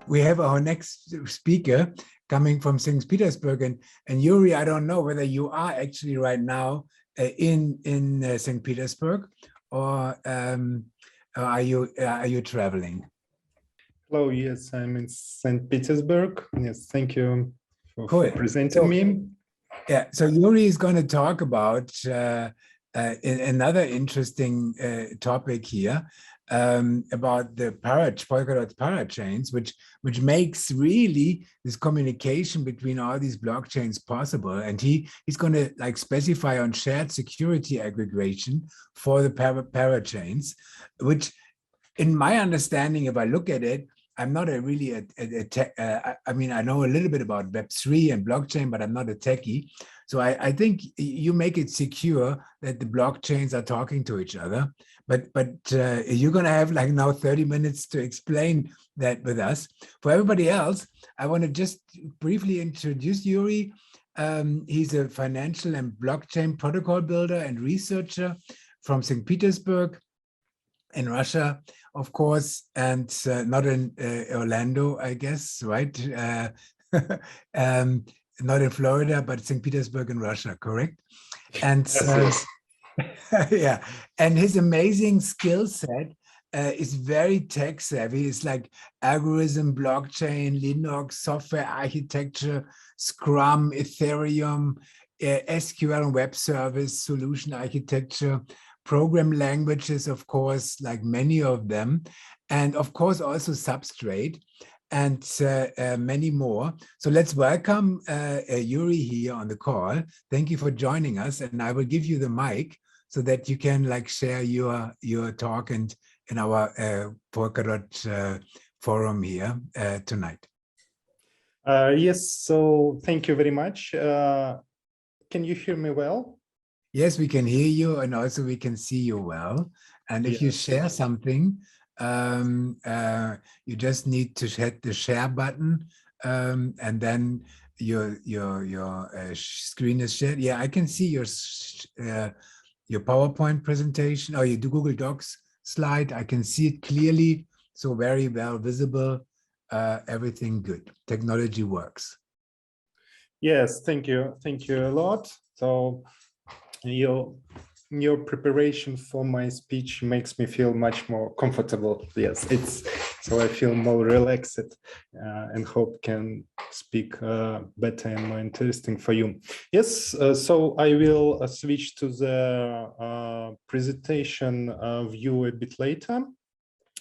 we have our next speaker coming from St. Petersburg, and Yuri, I don't know whether you are actually right now in St. Petersburg, or are you traveling? Hello, yes, I'm in St. Petersburg. Yes, thank you for presenting me. Yeah, so Yuri is going to talk about another interesting topic here, about the Polkadot parachains, which makes really this communication between all these blockchains possible. And he's going to like specify on shared security aggregation for the parachains, which, in my understanding, if I look at it, I'm not really a tech. I mean, I know a little bit about Web3 and blockchain, but I'm not a techie. So I think you make it secure that the blockchains are talking to each other. But you're going to have like now 30 minutes to explain that with us. For everybody else, I want to just briefly introduce Yuri. He's a financial and blockchain protocol builder and researcher from St. Petersburg in Russia, of course, and not in Orlando, I guess, right? Not in Florida, but St. Petersburg in Russia, correct? And yes. yeah, and his amazing skill set is very tech savvy. It's like algorithm, blockchain, Linux, software architecture, Scrum, Ethereum, SQL and web service, solution architecture, program languages, of course, like many of them, and of course also Substrate, and many more. So let's welcome Yuri here on the call. Thank you for joining us, and I will give you the mic so that you can like share your talk and in our Polkadot forum here tonight. Yes, so thank you very much. Can you hear me well? Yes, we can hear you, and also we can see you well. And if you share something, you just need to hit the share button, and then your screen is shared. Yeah, I can see your PowerPoint presentation or your Google Docs slide. I can see it clearly, so very well visible. Everything good. Technology works. Yes, thank you a lot. So your preparation for my speech makes me feel much more comfortable. Yes, so I feel more relaxed and hope can speak better and more interesting for you. Yes, so I will switch to the presentation view a bit later.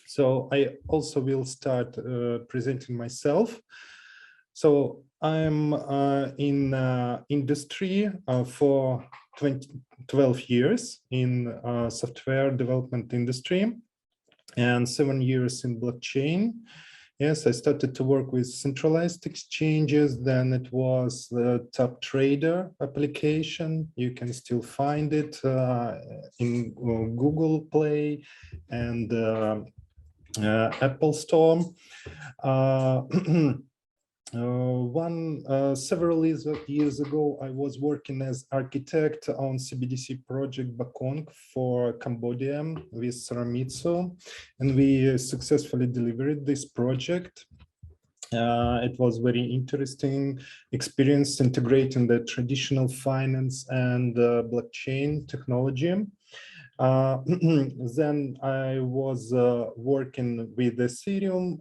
So I also will start presenting myself. So I'm in industry for 12 years in software development industry and 7 years in blockchain. Yes, I started to work with centralized exchanges. Then it was the Top Trader application. You can still find it in Google Play and Apple Store. Several years ago, I was working as architect on CBDC project Bakong for Cambodia with Saramitsu, and we successfully delivered this project. It was very interesting experience integrating the traditional finance and blockchain technology. Then I was working with Ethereum,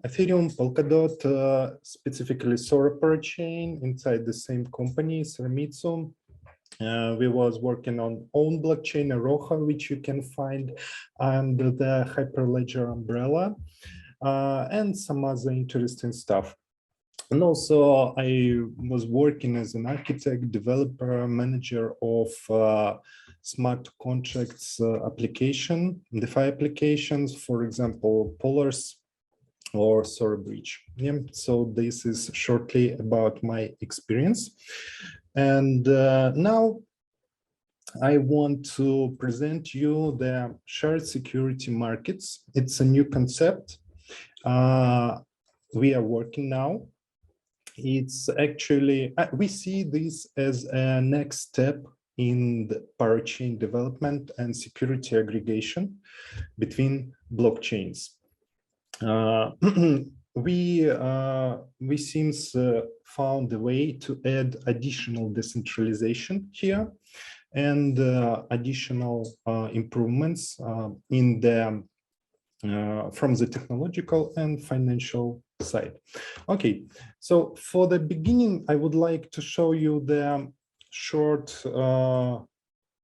Polkadot, specifically Sora parachain inside the same company, Saramitsu. We was working on own blockchain, Aroha, which you can find under the Hyperledger umbrella, and some other interesting stuff. And also I was working as an architect, developer, manager of smart contracts application, DeFi applications, for example, Polars or Sora Bridge. Yeah, so this is shortly about my experience. And now I want to present you the shared security markets. It's a new concept. We are working now. It's actually, we see this as a next step in the parachain development and security aggregation between blockchains. we seems found a way to add additional decentralization here and additional improvements in the from the technological and financial side. Okay, so for the beginning, I would like to show you the short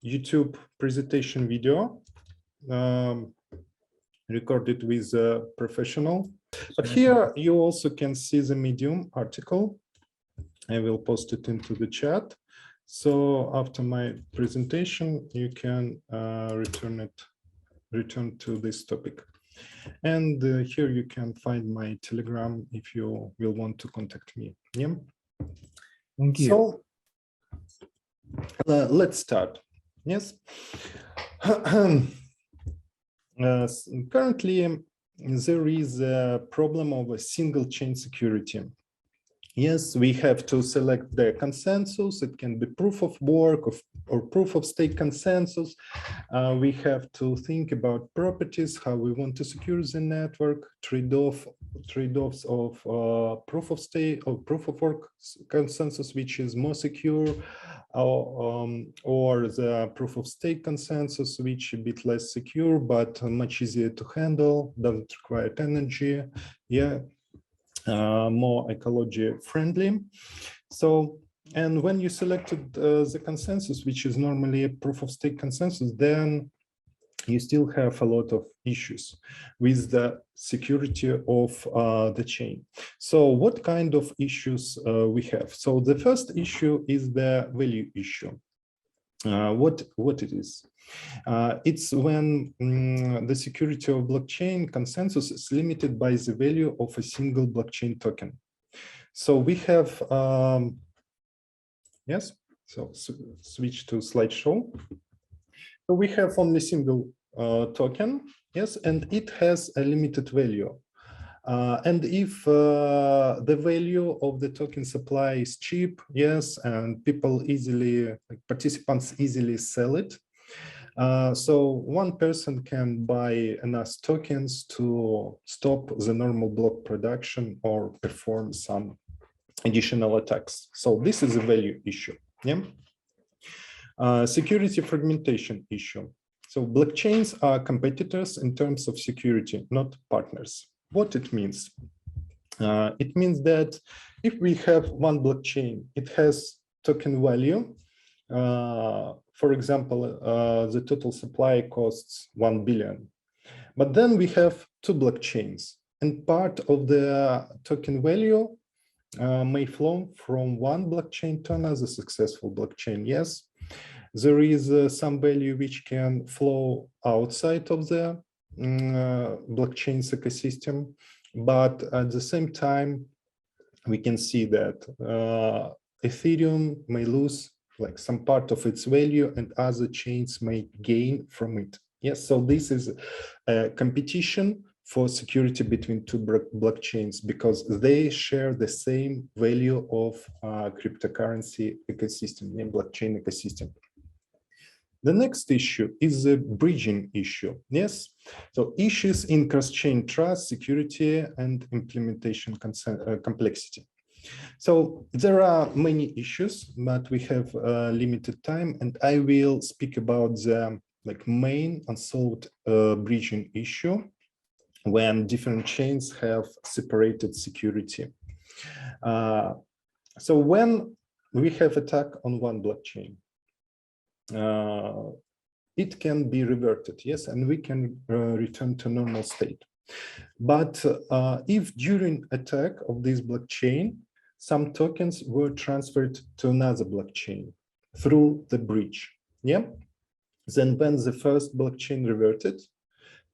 YouTube presentation video recorded with a professional. But here you also can see the Medium article. I will post it into the chat. So after my presentation, you can return to this topic. And here you can find my Telegram if you will want to contact me. Yeah. Thank you. So let's start. Yes. Currently, there is a problem of a single chain security. Yes, we have to select the consensus. It can be proof of work or proof of stake consensus. We have to think about properties, how we want to secure the network, trade-offs of proof of stake or proof of work consensus, which is more secure, or the proof of stake consensus, which is a bit less secure, but much easier to handle, doesn't require energy. Yeah. More ecology friendly. So, and when you selected the consensus, which is normally a proof of stake consensus, then you still have a lot of issues with the security of the chain. So what kind of issues we have? So the first issue is the value issue. What it is? It's when the security of blockchain consensus is limited by the value of a single blockchain token. So we have, yes, so switch to slideshow. So we have only single token, yes, and it has a limited value. And if the value of the token supply is cheap, yes, and people easily, like participants easily sell it, so one person can buy enough tokens to stop the normal block production or perform some additional attacks. So this is a value issue. Yeah. Security fragmentation issue. So blockchains are competitors in terms of security, not partners. What it means? It means that if we have one blockchain, it has token value. For example, the total supply costs 1 billion. But then we have two blockchains, and part of the token value may flow from one blockchain to another successful blockchain. Yes, there is some value which can flow outside of the blockchain's ecosystem, but at the same time, we can see that Ethereum may lose like some part of its value and other chains may gain from it. Yes, so this is a competition for security between two blockchains because they share the same value of cryptocurrency ecosystem, the blockchain ecosystem. The next issue is the bridging issue. Yes, so issues in cross-chain trust, security, and implementation complexity. So there are many issues, but we have limited time, and I will speak about the main unsolved bridging issue when different chains have separated security. So when we have attack on one blockchain, it can be reverted, yes, and we can return to normal state. But if during attack of this blockchain, some tokens were transferred to another blockchain through the bridge, yeah, then when the first blockchain reverted,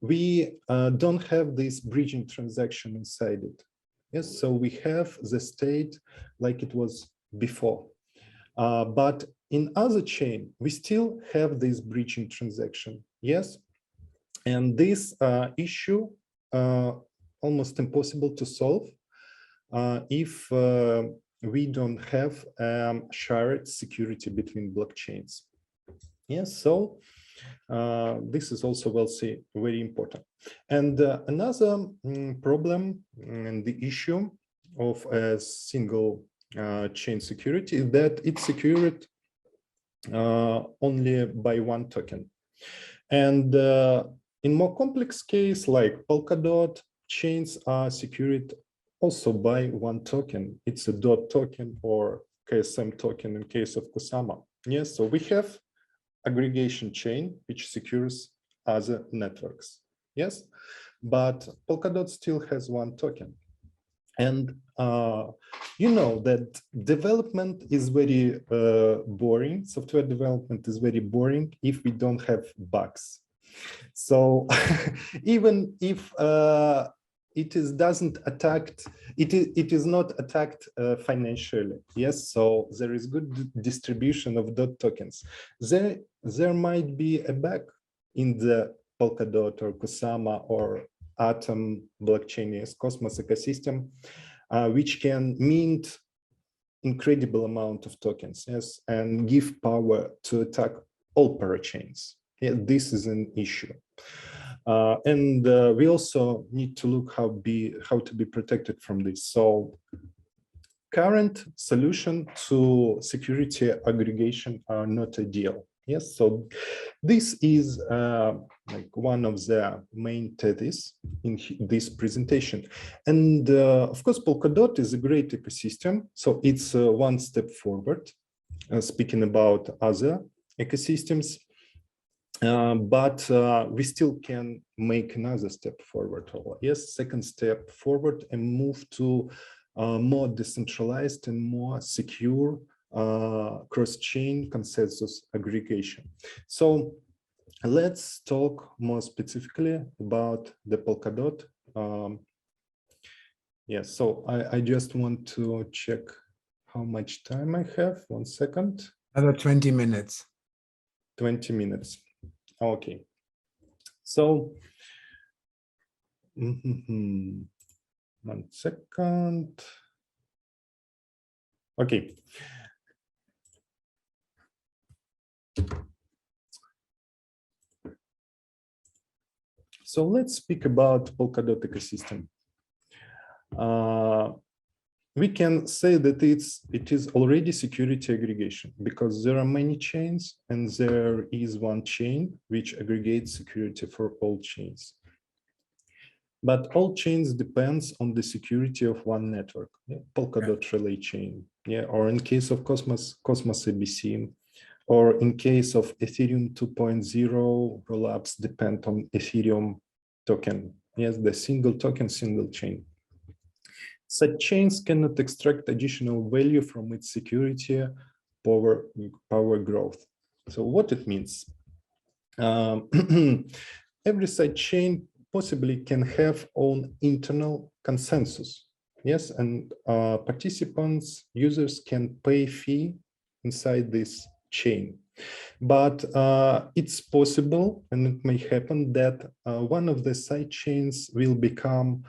we don't have this bridging transaction inside it. Yes, so we have the state like it was before. But in other chain, we still have this bridging transaction. Yes, and this issue almost impossible to solve if we don't have shared security between blockchains. Yes, so This is also very important. And another problem and the issue of a single chain security is that it's secured only by one token. And in more complex case like Polkadot, chains are secured also by one token. It's a DOT token or KSM token in case of Kusama. Yes, so we have aggregation chain which secures other networks. Yes, but Polkadot still has one token. And you know that development is very boring. Software development is very boring if we don't have bugs. So even if it is not attacked financially. Yes, so there is good distribution of DOT tokens. There might be a bug in the Polkadot or Kusama or Atom blockchain, yes, Cosmos ecosystem, which can mint incredible amount of tokens, yes, and give power to attack all parachains. Yeah, this is an issue. And we also need to look how to be protected from this. So current solution to security aggregation are not ideal. Yes, so this is like one of the main theses in this presentation. And of course, Polkadot is a great ecosystem. So it's one step forward, speaking about other ecosystems. But we still can make another step forward. Yes, second step forward and move to more decentralized and more secure cross-chain consensus aggregation. So let's talk more specifically about the Polkadot. Yes, so I just want to check how much time I have. 1 second. Another 20 minutes. 20 minutes. Okay. So, 1 second. Okay. So let's speak about Polkadot ecosystem. We can say that it is already security aggregation because there are many chains and there is one chain which aggregates security for all chains. But all chains depends on the security of one network, yeah? Polkadot relay chain, yeah, or in case of Cosmos ABC, or in case of Ethereum 2.0, rollups depend on Ethereum token, yes, the single token, single chain. Such chains cannot extract additional value from its security power growth. So what it means? Every such chain possibly can have own internal consensus. Yes, and participants, users can pay fee inside this chain. But it's possible, and it may happen that one of the side chains will become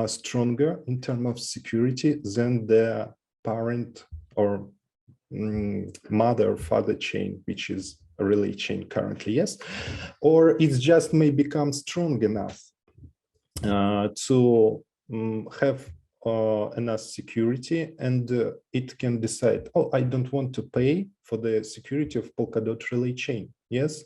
stronger in terms of security than the parent or mother or father chain, which is a relay chain currently, yes, or it just may become strong enough to have enough security, and it can decide, oh, I don't want to pay for the security of Polkadot relay chain. Yes,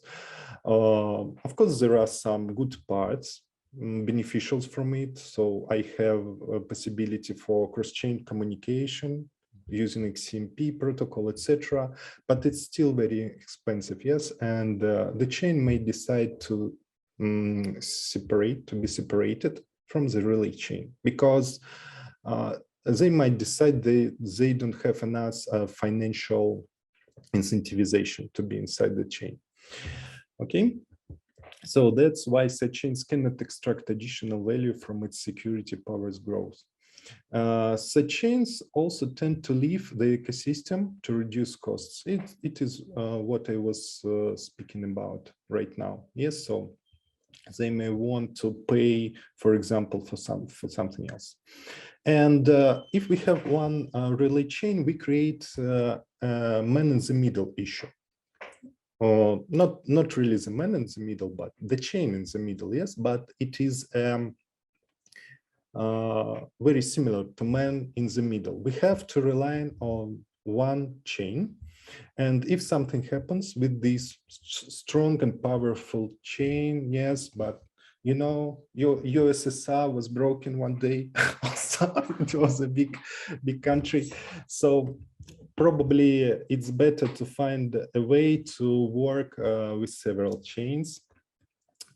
of course, there are some good parts, beneficials from it. So I have a possibility for cross-chain communication using XCMP protocol, etc. But it's still very expensive, yes. And the chain may decide to be separated from the relay chain because they might decide they don't have enough financial incentivization to be inside the chain. Okay. So that's why such chains cannot extract additional value from its security powers growth. Such chains also tend to leave the ecosystem to reduce costs. It is what I was speaking about right now. Yes, so they may want to pay, for example, for something else. And if we have one relay chain, we create a man in the middle issue. not really the man in the middle, but the chain in the middle, yes, but it is very similar to man in the middle. We have to rely on one chain, and if something happens with this strong and powerful chain, yes, but you know, your USSR was broken one day. Also, it was a big country, so probably it's better to find a way to work with several chains.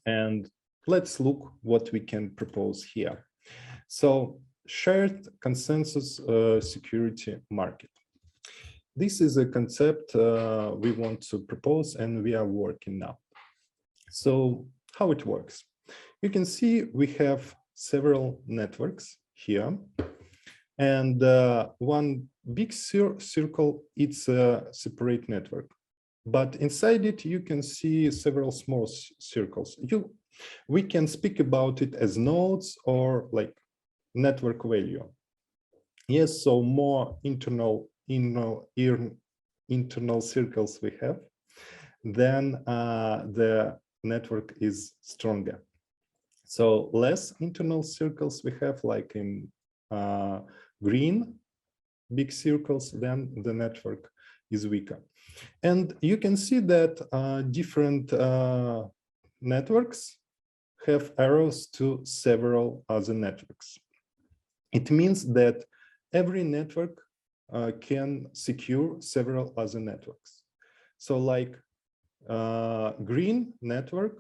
And let's look what we can propose here. So shared consensus security market. This is a concept we want to propose and we are working now. So how it works? You can see we have several networks here, and one big circle, it's a separate network. But inside it, you can see several small circles. We can speak about it as nodes or like network value. Yes, so more internal circles we have, then the network is stronger. So less internal circles we have, like in green big circles, then the network is weaker. And you can see that different networks have arrows to several other networks. It means that every network can secure several other networks. So like green network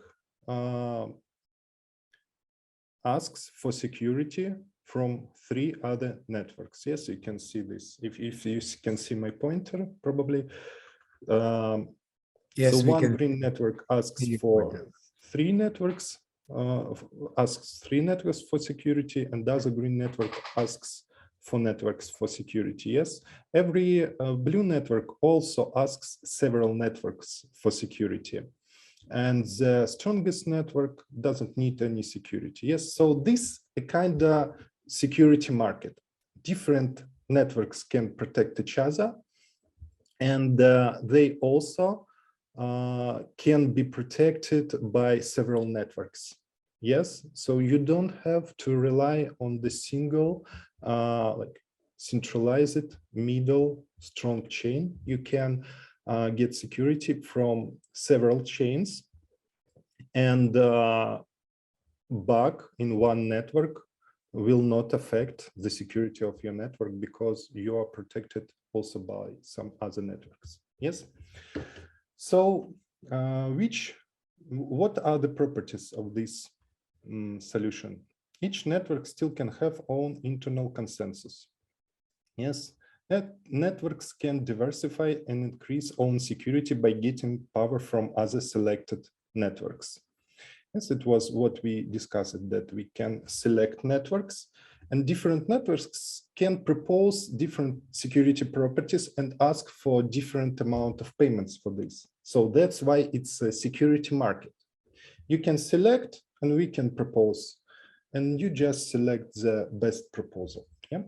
asks for security from 3 other networks. Yes, you can see this. If you can see my pointer, probably. Yes, so one green network asks for 3 networks, for security, and the other green network asks for networks for security. Yes, every blue network also asks several networks for security. And the strongest network doesn't need any security. Yes, so this a kind of security market. Different networks can protect each other, and they also can be protected by several networks. Yes, so you don't have to rely on the single like centralized middle strong chain. You can get security from several chains, and bug in one network will not affect the security of your network because you are protected also by some other networks. Yes. So what are the properties of this solution? Each network still can have own internal consensus. Yes. Networks can diversify and increase own security by getting power from other selected networks. Yes, it was what we discussed, that we can select networks, and different networks can propose different security properties and ask for different amount of payments for this. So that's why it's a security market. You can select and we can propose, and you just select the best proposal. Yeah.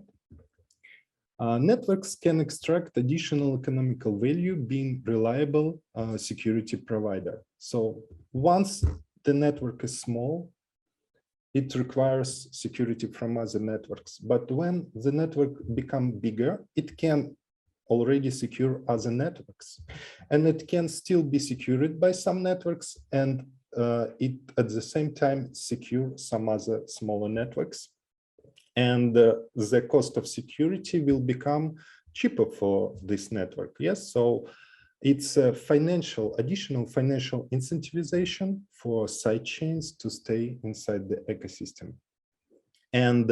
Networks can extract additional economical value being reliable security provider. So once the network is small, it requires security from other networks. But when the network becomes bigger, it can already secure other networks. And it can still be secured by some networks, and it at the same time secure some other smaller networks. And the cost of security will become cheaper for this network. Yes, so it's a additional financial incentivization for side chains to stay inside the ecosystem. And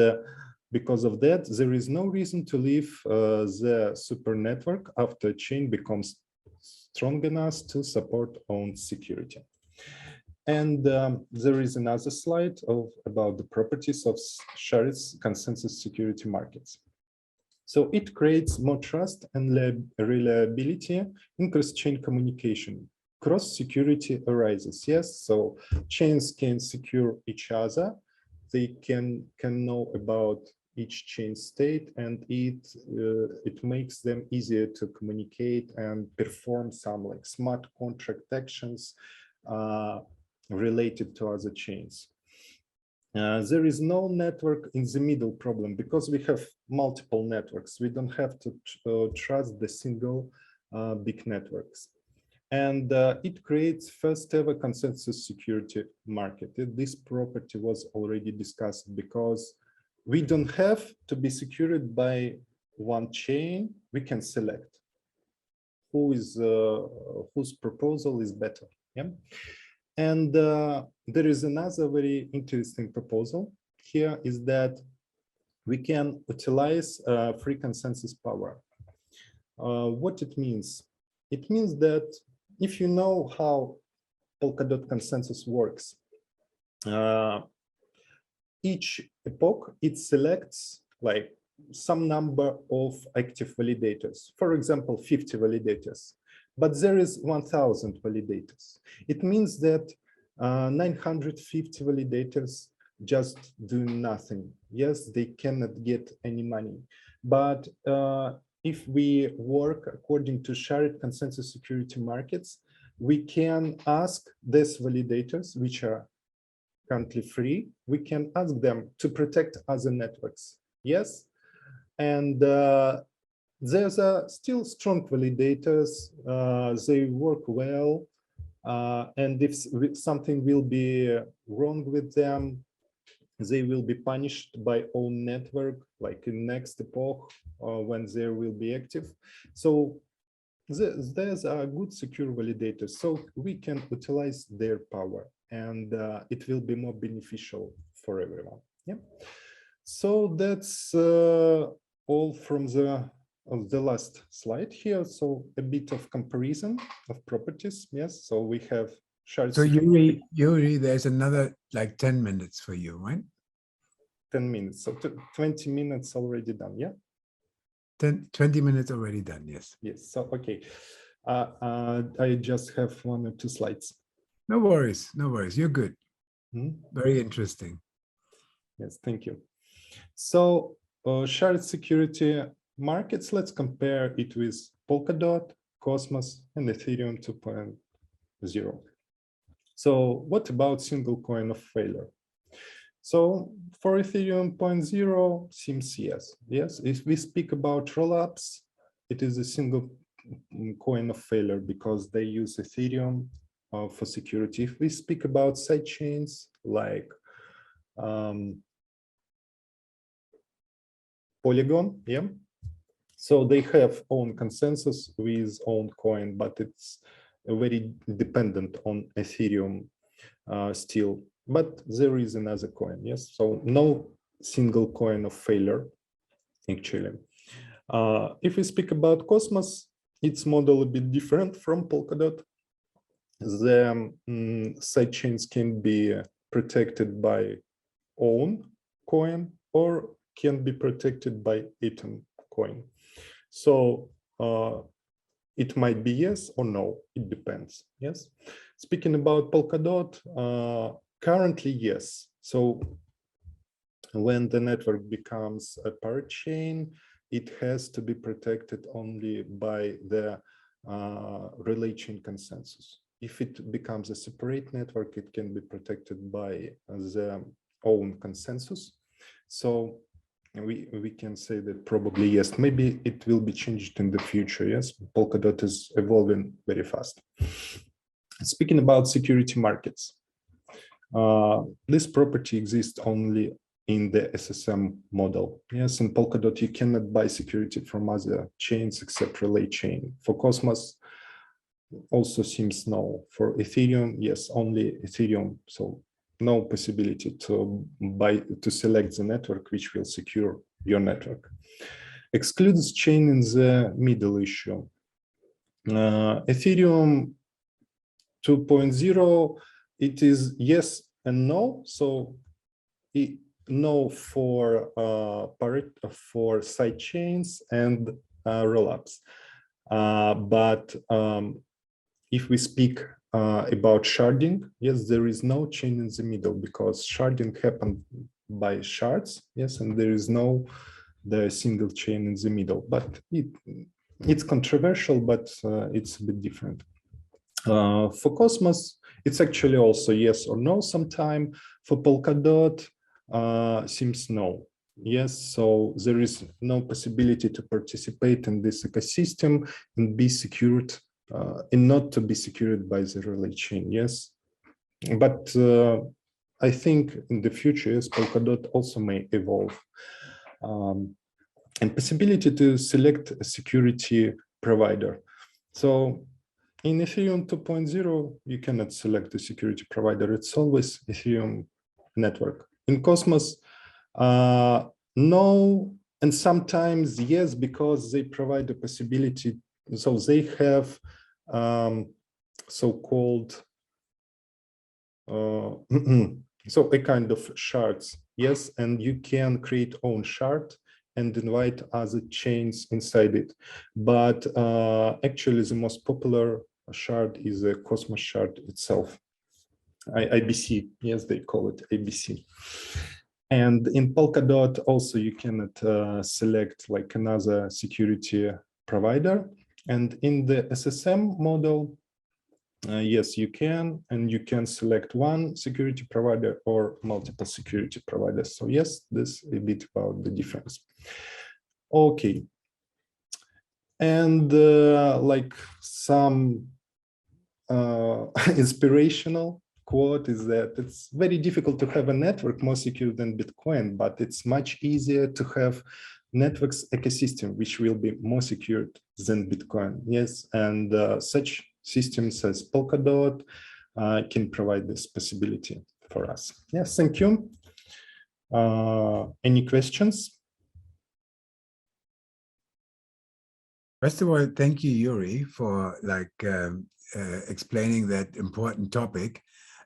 because of that, there is no reason to leave the super network after a chain becomes strong enough to support own security. And there is another slide about the properties of shared consensus security markets. So it creates more trust and reliability in cross-chain communication. Cross-security arises, yes, so chains can secure each other. They can know about each chain state, and it makes them easier to communicate and perform some like smart contract actions related to other chains. There is no network in the middle problem because we have multiple networks. We don't have to trust the single big networks. And it creates first ever consensus security market. This property was already discussed because we don't have to be secured by one chain. We can select whose proposal is better. Yeah. And there is another very interesting proposal here is that we can utilize free consensus power. What it means? It means that if you know how Polkadot consensus works, each epoch, it selects like some number of active validators, for example, 50 validators, but there is 1,000 validators. It means that 950 validators just do nothing. Yes, they cannot get any money, but if we work according to shared consensus security markets, we can ask these validators, which are currently free, we can ask them to protect other networks. Yes, and there's still strong validators. They work well, and if something will be wrong with them, they will be punished by own network, like in next epoch when they will be active. So there's a good secure validator, so we can utilize their power, and it will be more beneficial for everyone. Yeah. So that's all from the last slide here. So a bit of comparison of properties. Yes. So we have shared. So Yuriy, there's another like 10 minutes for you, right? 10 minutes. So 20 minutes already done. Yeah. 20 minutes already done. Yes. Yes. So, okay. I just have 1 or 2 slides. No worries. No worries. You're good. Very interesting. Yes. Thank you. So shared security markets, let's compare it with Polkadot, Cosmos, and Ethereum 2.0. So what about single coin of failure? So for Ethereum 0.0 seems yes. Yes, if we speak about rollups, it is a single coin of failure because they use Ethereum for security. If we speak about sidechains like Polygon, yeah. So they have own consensus with own coin, but it's very dependent on Ethereum still. But there is another coin, yes. So no single coin of failure, actually. If we speak about Cosmos, its model a bit different from Polkadot. The sidechains can be protected by own coin or can be protected by Atom coin. So it might be yes or no, it depends. Yes. Speaking about Polkadot, currently yes. So when the network becomes a parachain, it has to be protected only by the relay chain consensus. If it becomes a separate network, it can be protected by the own consensus. So we can say that probably yes, maybe it will be changed in the future. Yes, Polkadot is evolving very fast. Speaking about security markets, this property exists only in the SSM model. Yes, in Polkadot, you cannot buy security from other chains except relay chain. For Cosmos, also seems no. For Ethereum, yes, only Ethereum. So no possibility to select the network which will secure your network. Excludes chain in the middle issue. Ethereum 2.0, it is yes and no. So no for side chains and rollups. But if we speak about sharding, yes, there is no chain in the middle because sharding happened by shards, yes, and there is no the single chain in the middle, but it's controversial, but it's a bit different. For Cosmos, it's actually also yes or no sometime. For Polkadot, seems no. Yes, so there is no possibility to participate in this ecosystem and be secured, and not to be secured by the relay chain. Yes, but I think in the future, yes, Polkadot also may evolve. And possibility to select a security provider. So in Ethereum 2.0, you cannot select the security provider. It's always Ethereum network. In Cosmos, no, and sometimes yes, because they provide the possibility. So they have so-called so a kind of shards, yes, and you can create own shard and invite other chains inside it. But actually, the most popular shard is a Cosmos shard itself, IBC. Yes, they call it IBC. And in Polkadot, also you cannot select like another security provider. And in the SSM model, yes, you can, and you can select one security provider or multiple security providers. So yes, this is a bit about the difference. Okay. And like some inspirational quote is that it's very difficult to have a network more secure than Bitcoin, but it's much easier to have networks ecosystem, which will be more secure than Bitcoin. Yes, and such systems as Polkadot can provide this possibility for us. Yes, thank you. Any questions? First of all, thank you, Yuri, for explaining that important topic.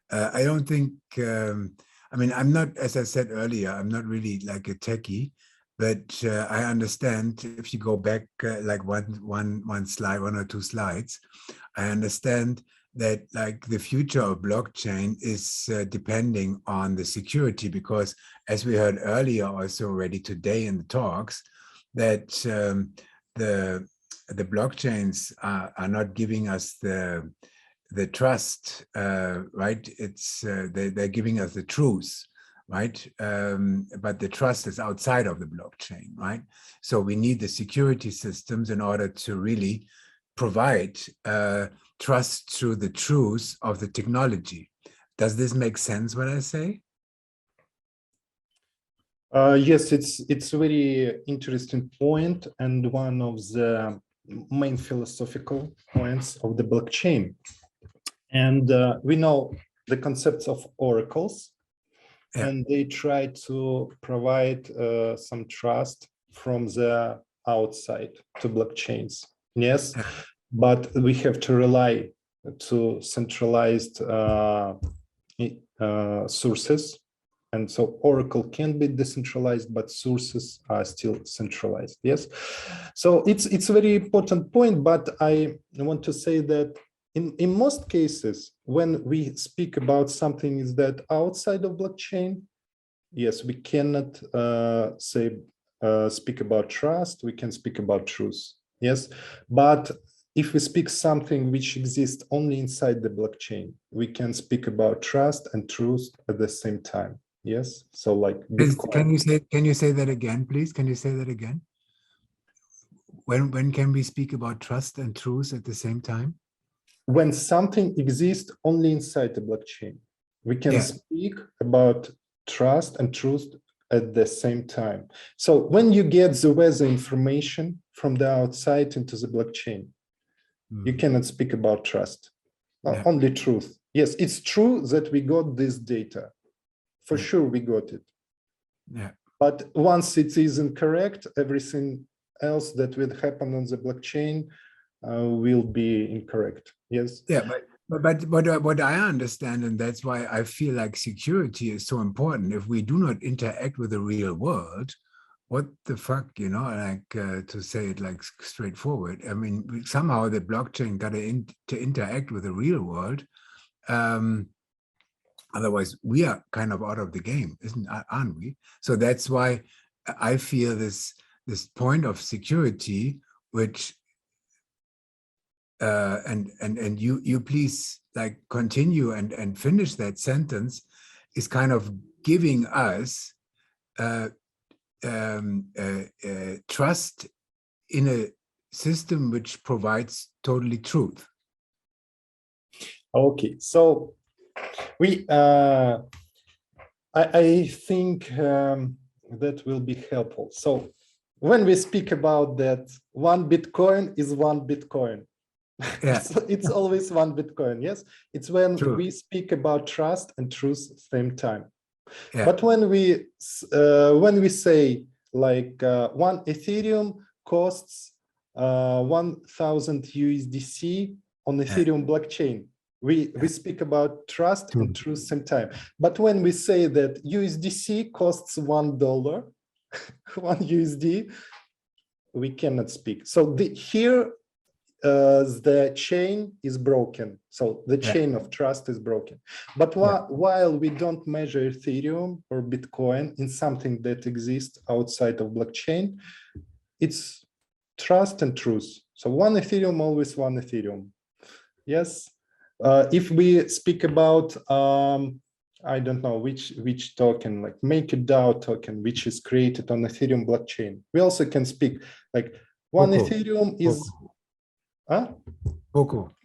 I don't think, I mean, I'm not, as I said earlier, I'm not really like a techie, but I understand if you go back like one slide, one or two slides, I understand that like the future of blockchain is depending on the security, because as we heard earlier also already today in the talks, that the blockchains are not giving us the trust, right? It's they're giving us the truth, right? But the trust is outside of the blockchain, right? So we need the security systems in order to really provide trust through the truth of the technology. Does this make sense what I say? Yes, it's a very interesting point and one of the main philosophical points of the blockchain. And we know the concepts of oracles, yeah, and they try to provide some trust from the outside to blockchains. Yes, yeah, but we have to rely to centralized sources. And so Oracle can be decentralized, but sources are still centralized. Yes, so it's a very important point. But I want to say that in most cases, when we speak about something is that outside of blockchain, yes, we cannot speak about trust. We can speak about truth. Yes, but if we speak something which exists only inside the blockchain, we can speak about trust and truth at the same time. Yes, so like Bitcoin. Can you say that again, please? Can you say that again? When can we speak about trust and truth at the same time? When something exists only inside the blockchain, we can speak about trust and truth at the same time. So when you get the weather information from the outside into the blockchain, you cannot speak about trust, only truth. Yes, it's true that we got this data. For sure, we got it. Yeah. But once it is incorrect, everything else that will happen on the blockchain will be incorrect. Yes. Yeah, but what I understand, and that's why I feel like security is so important. If we do not interact with the real world, what the fuck, you know, like to say it like straightforward. I mean, somehow the blockchain got to interact with the real world. Otherwise, we are kind of out of the game, aren't we? So that's why I feel this point of security, which and you please like continue and finish that sentence, is kind of giving us trust in a system which provides totally truth. Okay, so we I think that will be helpful. So when we speak about that, one Bitcoin is one Bitcoin. Yeah. It's always one Bitcoin. Yes, it's when True. we speak about trust and truth at the same time. Yeah. But when we say like one Ethereum costs 1,000 USDC on Ethereum blockchain, we speak about trust and truth same time. But when we say that USDC costs $1, one USD, we cannot speak. So here the chain is broken. So the chain of trust is broken. But while we don't measure Ethereum or Bitcoin in something that exists outside of blockchain, it's trust and truth. So one Ethereum, always one Ethereum. Yes. If we speak about, I don't know which token, like MakerDAO token, which is created on Ethereum blockchain, we also can speak like one Poco. Ethereum is, huh? Poco.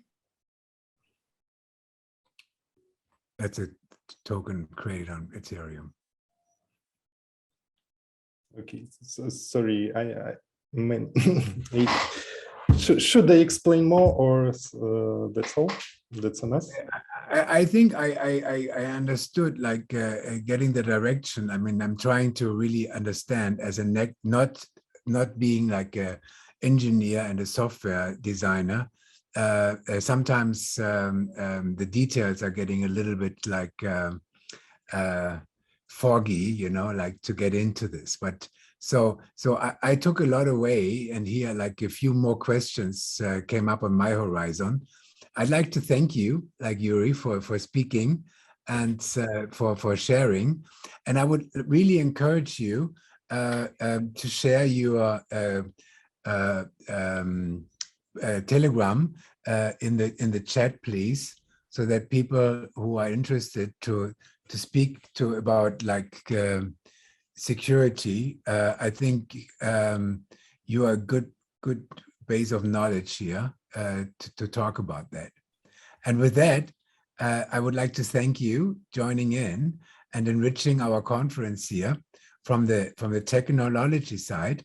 That's a token created on Ethereum. Okay, so sorry, I mean, should I explain more, or that's all? That's enough? I think I understood, like getting the direction. I mean, I'm trying to really understand as a not being like a engineer and a software designer. Sometimes the details are getting a little bit like foggy, you know, like to get into this. But so I took a lot away, and here like a few more questions came up on my horizon. I'd like to thank you, like Yuriy, for speaking and for sharing. And I would really encourage you to share your Telegram in the chat, please, so that people who are interested to speak to about like security, I think you are a good base of knowledge here to talk about that. And with that, I would like to thank you joining in and enriching our conference here from the technology side.